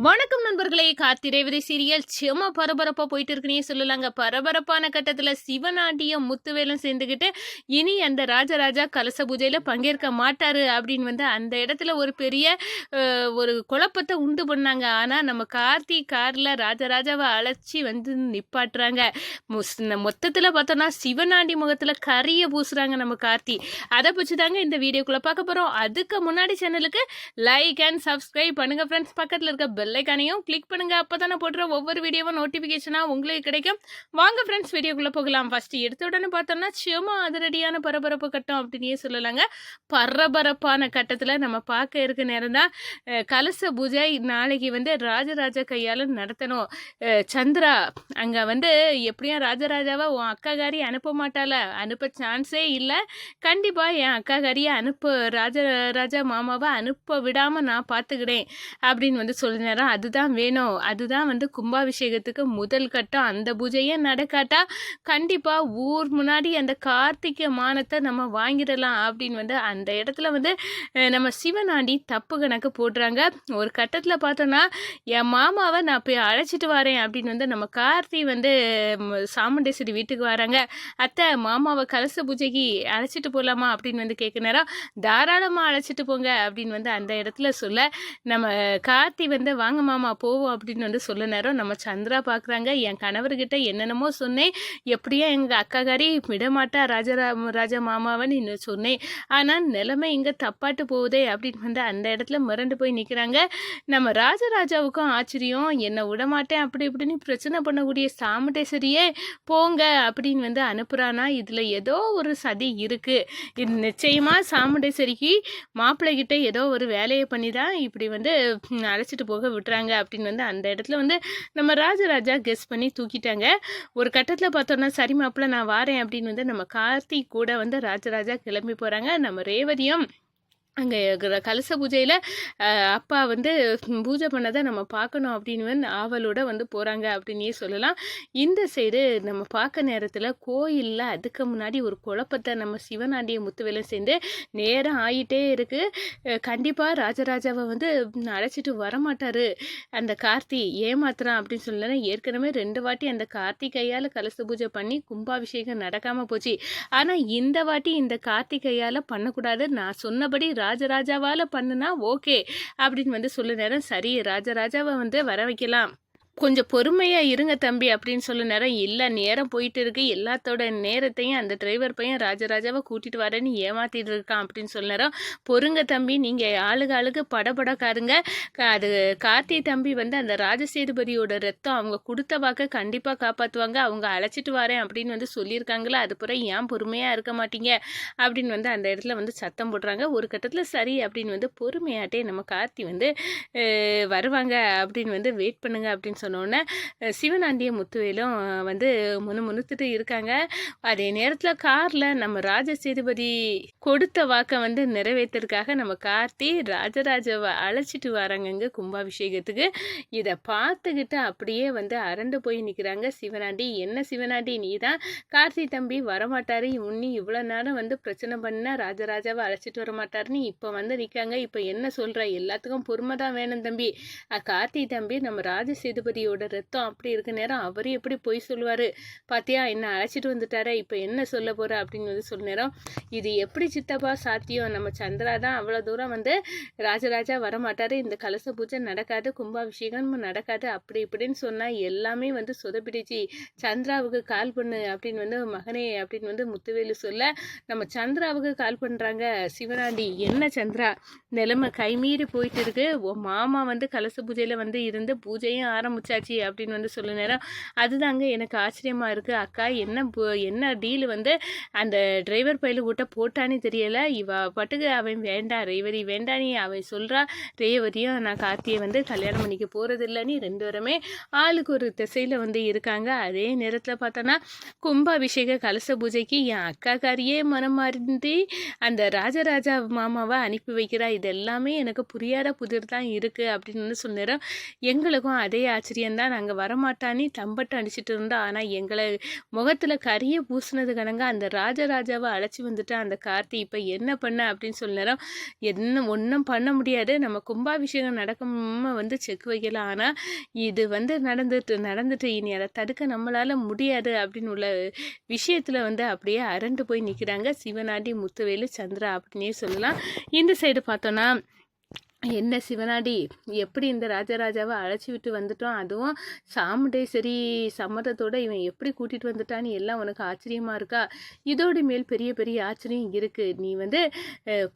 வணக்கம் நண்பர்களே. கார்த்தி ரேவதி சீரியல் செம பரபரப்பா போயிட்டு இருக்குன்னே சொல்லலாங்க. பரபரப்பான கட்டத்துல சிவனாண்டியும் முத்துவேலும் சேர்ந்துக்கிட்டு இனி அந்த ராஜராஜா கலச பூஜையில பங்கேற்க மாட்டாரு அப்படின்னு அந்த இடத்துல ஒரு பெரிய ஒரு குழப்பத்தை உண்டு பண்ணாங்க. ஆனா நம்ம கார்த்தி கார்ல ராஜராஜாவை அழைச்சி நிப்பாட்டுறாங்க. மொத்தத்துல பார்த்தோம்னா சிவனாண்டி முகத்துல கரிய பூசுறாங்க நம்ம கார்த்தி. அதை பற்றி தாங்க இந்த வீடியோக்குள்ள பார்க்க போறோம். அதுக்கு முன்னாடி சேனலுக்கு லைக் அண்ட் சப்ஸ்கிரைப் பண்ணுங்க ஃப்ரெண்ட்ஸ். பக்கத்துல இருக்க பெல்லைக்கானையும் கிளிக் பண்ணுங்க. அப்பதானே போடுற ஒவ்வொரு வீடியோவும் நோட்டிபிகேஷனா உங்களுக்கு கிடைக்கும். வாங்க ஃப்ரெண்ட்ஸ் வீடியோக்குள்ள போகலாம். ஃபர்ஸ்ட் எடுத்த உடனே பார்த்தோம்னா சும்மா அதிரடியான பரபரப்பு கட்டம் அப்படின்னே சொல்லலாங்க. பரபரப்பான கட்டத்துல நம்ம பார்க்க இருக்க நேரம் தான் கலச பூஜை நாளைக்கு ராஜராஜா கையால நடத்தணும். சந்திரா அங்க எப்படியும் ராஜராஜாவை உன் அக்காகாரி அனுப்ப மாட்டால, அனுப்ப சான்ஸே இல்லை. கண்டிப்பா என் அக்காகாரியை ராஜராஜா மாமாவை அனுப்ப விடாம நான் பார்த்துக்கிட்டேன் அப்படின்னு சொல்லினேன். அதுதான் வேணும். அதுதான் கும்பாபிஷேகத்துக்கு முதல் கட்டம். அந்த பூஜையே நடக்காட்டா கண்டிப்பா ஊர் முன்னாடி அந்த கார்த்திகை மானத்தை நம்ம வாங்கிடலாம் அப்படின்னு அந்த இடத்துல நம்ம சிவனாண்டி தப்பு கணக்கு போடுறாங்க. ஒரு கட்டத்துல பார்த்தோன்னா என் மாமாவை நான் போய் அழைச்சிட்டு வரேன் அப்படின்னு நம்ம கார்த்தி சாமுண்டேஸ்வரி வீட்டுக்கு வராங்க. அத்தை மாமாவை கலச பூஜைக்கு அழைச்சிட்டு போகலாமா அப்படின்னு கேட்க நேரம் தாராளமா அழைச்சிட்டு போங்க அப்படின்னு அந்த இடத்துல சொல்ல நம்ம கார்த்தி வாங்க மாமா போவோம் அப்படின்னு சொல்ல நேரம் நம்ம சந்திரா பார்க்குறாங்க. என் கணவர்கிட்ட என்னென்னமோ சொன்னேன், எப்படியா எங்கள் அக்காகாரி விடமாட்டா ராஜா மாமாவன்னு சொன்னேன். ஆனால் நிலைமை இங்கே தப்பாட்டு போகுதே அப்படின்னு அந்த இடத்துல மிரண்டு போய் நிற்கிறாங்க. நம்ம ராஜராஜாவுக்கும் ஆச்சரியம். என்னை விடமாட்டேன் அப்படி இப்படின்னு பிரச்சனை பண்ணக்கூடிய சாமுண்டேஸ்வரியே போங்க அப்படின்னு அனுப்புகிறானா. இதில் ஏதோ ஒரு சதி இருக்குது. இது நிச்சயமாக சாமுண்டேஸ்வரிக்கு மாப்பிள்ளைகிட்ட ஏதோ ஒரு வேலையை பண்ணி தான் இப்படி அழைச்சிட்டு போக விட்டுறாங்க அப்படின்னு அந்த இடத்துல நம்ம ராஜராஜா கெஸ் பண்ணி தூக்கிட்டாங்க. ஒரு கட்டத்தில் பார்த்தோன்னா சரி மாப்பிள்ள நான் வாரேன் அப்படின்னு நம்ம கார்த்திக் கூட ராஜராஜா கிளம்பி போகிறாங்க. நம்ம ரேவதியும் அங்கே கலச பூஜையில் அப்பா பூஜை பண்ணதை நம்ம பார்க்கணும் அப்படின்னு ஆவலோட போகிறாங்க அப்படின்னே சொல்லலாம். இந்த சைடு நம்ம பார்க்க நேரத்தில் கோயிலில் அதுக்கு முன்னாடி ஒரு குழப்பத்தை நம்ம சிவனாண்டிய முத்துவேலும் சேர்ந்து நேரம் ஆகிட்டே இருக்குது. கண்டிப்பாக ராஜராஜாவை அழைச்சிட்டு வரமாட்டார் அந்த கார்த்தி, ஏமாத்துறான் அப்படின்னு சொல்லலாம். ஏற்கனவே 2 வாட்டி அந்த கார்த்தி கையால் கலச பூஜை பண்ணி கும்பாபிஷேகம் நடக்காமல் போச்சு. ஆனால் இந்த வாட்டி இந்த கார்த்தி கையால் பண்ணக்கூடாது, நான் சொன்னபடி ராஜராஜாவால் பண்ணுனா ஓகே அப்படின்னு சொல்ல நேரம் சரி ராஜராஜாவை வர வைக்கலாம், கொஞ்சம் பொறுமையாக இருங்க தம்பி அப்படின்னு சொல்ல நேரம் இல்லை நேரம் போயிட்டு இருக்கு, எல்லாத்தோட நேரத்தையும் அந்த டிரைவர் பையன் ராஜராஜாவை கூட்டிகிட்டு வரேன்னு ஏமாத்திட்டு இருக்கான் அப்படின்னு சொல்ல நேரம் பொறுங்க தம்பி, நீங்கள் ஆளுக்கு படபடக்காருங்க. அது கார்த்தி தம்பி அந்த ராஜசேதுபதியோட ரத்தம் அவங்க கொடுத்த வாக்க கண்டிப்பாக காப்பாற்றுவாங்க, அவங்க அழைச்சிட்டு வரேன் அப்படின்னு சொல்லியிருக்காங்களா, அது பிறகு ஏன் பொறுமையாக இருக்க மாட்டீங்க அப்படின்னு அந்த இடத்துல சத்தம் போடுறாங்க. ஒரு கட்டத்தில் சரி அப்படின்னு பொறுமையாட்டே நம்ம கார்த்தி வருவாங்க அப்படின்னு வெயிட் பண்ணுங்க அப்படின்னு சொன்னோன்னே சிவனாண்டிய முத்துவேலும் முணுத்துட்டு இருக்காங்க. அதே நேரத்தில் காரில் நம்ம ராஜசேதுபதி கொடுத்த வாக்கை நிறைவேற்றுறதுக்காக நம்ம கார்த்தி ராஜராஜாவை அழைச்சிட்டு வராங்க கும்பாபிஷேகத்துக்கு. இதை பார்த்துக்கிட்டு அப்படியே அரண்டு போய் நிற்கிறாங்க சிவனாண்டி. என்ன சிவனாண்டி நீ தான் கார்த்தி தம்பி வரமாட்டாரு, உன்னி இவ்வளோ நேரம் பிரச்சனை பண்ண ராஜராஜாவை அழைச்சிட்டு வரமாட்டாருன்னு இப்போ நிற்காங்க, இப்போ என்ன சொல்கிற, எல்லாத்துக்கும் பொறுமை தான் வேணும் தம்பி. கார்த்தி தம்பி நம்ம ராஜசேதுபதி ரத்தம் அப்படி இருக்க நேரம் அவரு எப்படி பொய் சொல்லுவாரு, பாத்தியா என்ன அழைச்சிட்டு வந்துட்டார, இப்ப என்ன சொல்ல போற அப்படின்னு சொல்ல நேரம் இது எப்படி சித்தப்பா சாத்தியம், நம்ம சந்திரா தான் அவ்வளவு தூரம் ராஜராஜா வரமாட்டாரு, இந்த கலச பூஜை நடக்காது, கும்பாபிஷேகம் நடக்காது அப்படி இப்படின்னு சொன்னா எல்லாமே சொதப்பிடுச்சு, சந்திராவுக்கு கால் பண்ணு அப்படின்னு மகனே அப்படின்னு முத்துவேலு சொல்ல நம்ம சந்திராவுக்கு கால் பண்றாங்க சிவனாண்டி. என்ன சந்திரா நிலைமை கைமீறி போயிட்டு இருக்கு, உன் மாமா கலச பூஜையில இருந்து பூஜையும் ஆரம்பிச்சாச்சு அப்படின்னு சொல்ல நேரம் அதுதாங்க எனக்கு ஆச்சரியமா இருக்கு அக்கா, என்ன டீல் அந்த டிரைவர் பையில விட்ட போட்டான்னு தெரியல, இவ பட்டுக்கு அவன் வேண்டாம் ரேவதி வேண்டானி அவன் சொல்றா, ரேவதியும் நான் கார்த்தியை கல்யாணம் பண்ணிக்க போறது இல்லைன்னு 2 பேருமே ஆளுக்கு ஒரு திசையில இருக்காங்க. அதே நேரத்தில் பார்த்தோன்னா கும்பாபிஷேக கலச பூஜைக்கு என் அக்காக்காரியே மனம் மாறி அந்த ராஜராஜா மாமாவை அனுப்பி வைக்கிறா, இது எல்லாமே எனக்கு புரியாத புதிர் தான் இருக்கு அப்படின்னு சொன்ன நேரம் எங்களுக்கும் அதே ஆச்சரியம் ஆச்சரியம்தான். நாங்கள் வரமாட்டான்னு தம்பட்டம் அடிச்சிட்டு இருந்தோம். ஆனால் எங்களை முகத்தில் கரிய பூசினது கணங்க அந்த ராஜராஜாவை அழைச்சி வந்துட்டு அந்த கார்த்தி இப்போ என்ன பண்ண அப்படின்னு சொல்ல நேரம் என்ன ஒன்றும் பண்ண முடியாது, நம்ம கும்பாபிஷேகம் நடக்காம வந்து செக் வைக்கலாம். ஆனால் இது வந்து நடந்துட்டு இனி அதை தடுக்க நம்மளால் முடியாது அப்படின்னு உள்ள விஷயத்தில் வந்து அப்படியே அரண்டு போய் நிற்கிறாங்க சிவனாண்டி, முத்துவேலு, சந்திரா அப்படின்னே சொல்லலாம். இந்த சைடு பார்த்தோன்னா என்ன சிவனாடி எப்படி இந்த ராஜராஜாவை அழைச்சி விட்டு வந்துட்டோம், அதுவும் சாமுண்டேஸ்வரி சம்மதத்தோடு இவன் எப்படி கூட்டிகிட்டு வந்துட்டான்னு எல்லாம் உனக்கு ஆச்சரியமாக இருக்கா? இதோடு மேல் பெரிய பெரிய ஆச்சரியம் இருக்குது, நீ வந்து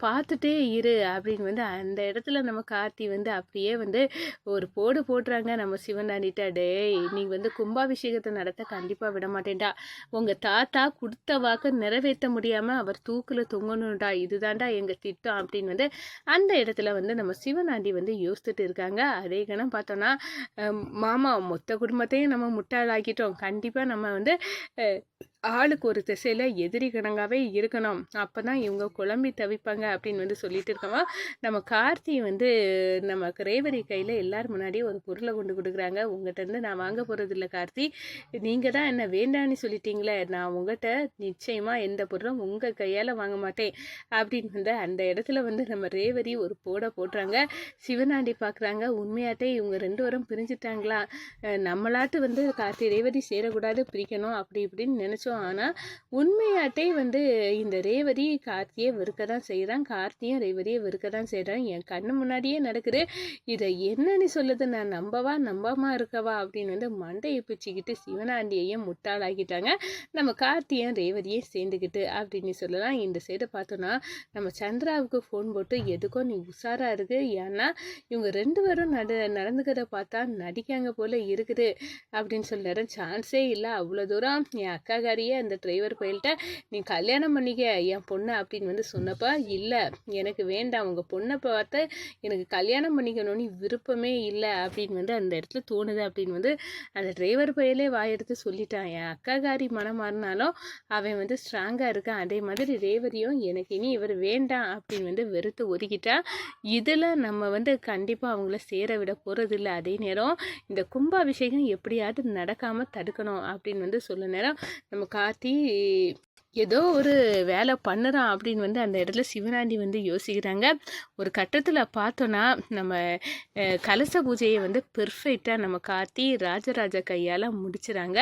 பார்த்துட்டே இரு அப்படின்னு வந்து அந்த இடத்துல நம்ம கார்த்தி வந்து அப்படியே வந்து ஒரு போடு போடுறாங்க நம்ம சிவனாண்டிட்ட. டேய், நீ வந்து கும்பாபிஷேகத்தை நடத்த கண்டிப்பாக விட மாட்டேன்டா, உங்கள் தாத்தா கொடுத்த வாக்கு நிறைவேற்ற முடியாமல் அவர் தூக்கில் தொங்கணும்டா, இதுதான்டா எங்கள் திட்டம் அப்படின்னு வந்து அந்த இடத்துல வந்து நம்ம சிவனாண்டி வந்து யோசிச்சுட்டு இருக்காங்க. அதே கணம் பார்த்தோன்னா மாமா மொத்த குடும்பத்தையும் நம்ம முட்டாளாக்கிட்டோம், கண்டிப்பாக நம்ம வந்து ஆளுக்கு ஒரு திசையில் எதிரி கணங்காவே இருக்கணும், அப்போ தான் இவங்க குழம்பி தவிப்பாங்க அப்படின்னு வந்து சொல்லிட்டு இருக்கோம். நம்ம கார்த்தி வந்து நம்ம ரேவதி கையில் எல்லாரும் முன்னாடியே ஒரு பொருளை கொண்டு கொடுக்குறாங்க. உங்கள்கிட்ட இருந்து நான் வாங்க போகிறது இல்லை கார்த்தி, நீங்கள் தான் என்ன வேண்டான்னு சொல்லிட்டீங்களே, நான் உங்கள்கிட்ட நிச்சயமாக எந்த பொருளும் உங்கள் கையால் வாங்க மாட்டேன் அப்படின்னு வந்து அந்த இடத்துல வந்து நம்ம ரேவதி ஒரு போடுறாங்க. சிவனாண்டி பார்க்குறாங்க, உண்மையாட்டே இவங்க ரெண்டு பேரும் பிரிஞ்சுட்டாங்களா, நம்மளாட்டு வந்து கார்த்தி ரேவதி சேரக்கூடாது, பிரிக்கணும் அப்படி இப்படின்னு நினச்சோம். ஆனால் உண்மையாட்டே வந்து இந்த ரேவதி கார்த்தியை வெறுக்க தான் செய்கிறான், கார்த்தியும் ரேவதியை வெறுக்க தான் செய்கிறான். என் கண்ணு முன்னாடியே நடக்குது, இதை என்னன்னு சொல்லுது, நான் நம்பாமல் இருக்கவா அப்படின்னு வந்து மண்டையை பிச்சுக்கிட்டு சிவனாண்டியையும் முட்டாளாக்கிட்டாங்க நம்ம கார்த்தியும் ரேவதியும் சேர்ந்துக்கிட்டு அப்படின்னு சொல்லலாம். இந்த சைடு பார்த்தோன்னா நம்ம சந்திராவுக்கு ஃபோன் போட்டு எதுக்கும் நீ உஷாராக இருக்கு, ஏன்னா இவங்க ரெண்டு பேரும் நடந்துக்கிறத பார்த்தா நடிக்காங்க போல இருக்குது அப்படின்னு சொல்லிடுறேன். சான்ஸே இல்லை, அவ்வளோ தூரம் என் அக்காக்காரியே அந்த டிரைவர் பயில்கிட்ட நீ கல்யாணம் பண்ணிக்க என் பொண்ணை அப்படின்னு வந்து சொன்னப்போ, இல்லை எனக்கு வேண்டாம், உங்கள் பொண்ணை பார்த்து எனக்கு கல்யாணம் பண்ணிக்கணும்னு விருப்பமே இல்லை அப்படின்னு வந்து அந்த இடத்துல தோணுது அப்படின்னு வந்து அந்த டிரைவர் பையலே வாயெடுத்து சொல்லிட்டான். என் அக்காக்காரி மனம் மாறினாலும் அவன் வந்து ஸ்ட்ராங்காக இருக்கான், அதே மாதிரி ரேவதியும் எனக்கு இனி இவர் வேண்டாம் அப்படின்னு வந்து வெறுத்து ஒதுக்கிட்டான். இதில் நம்ம வந்து கண்டிப்பாக அவங்கள சேர விட போகிறதில்ல. அதே நேரம் இந்த கும்பாபிஷேகம் எப்படியாவது நடக்காமல் தடுக்கணும் அப்படின்னு வந்து சொல்ல நேரம் நம்ம கார்த்தி ஏதோ ஒரு வேலை பண்ணுறான் அப்படின்னு வந்து அந்த இடத்துல சிவனாண்டி வந்து யோசிக்கிறாங்க. ஒரு கட்டத்தில் பார்த்தோன்னா நம்ம கலச பூஜையை வந்து பெர்ஃபெக்டாக நம்ம கார்த்தி ராஜராஜ கையால் முடிச்சுறாங்க.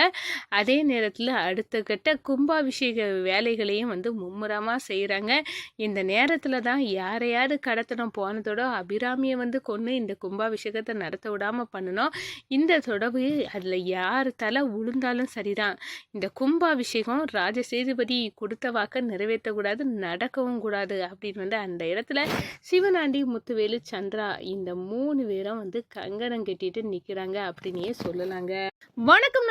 அதே நேரத்தில் அடுத்த கட்ட கும்பாபிஷேக வேலைகளையும் வந்து மும்முரமாக செய்கிறாங்க. இந்த நேரத்தில் தான் யாரையாவது கடத்தணும் போனதோட அபிராமியை வந்து கொன்று இந்த கும்பாபிஷேகத்தை நடத்த விடாமல் பண்ணணும். இந்த தொடர்பு அதில் யார் தலை உளுந்தாலும் சரிதான், இந்த கும்பாபிஷேகம் ராஜசேதுபதி கொடுத்த வாக்க நிறைவேற்றக்கூடாது, நடக்கவும் கூடாது அப்படின்னு வந்து அந்த இடத்துல சிவனாண்டி, முத்துவேலு, சந்திரா இந்த 3 பேரும் வந்து கங்கணம் கட்டிட்டு நிற்கிறாங்க அப்படின்னே சொல்லலாங்க. வணக்கம்.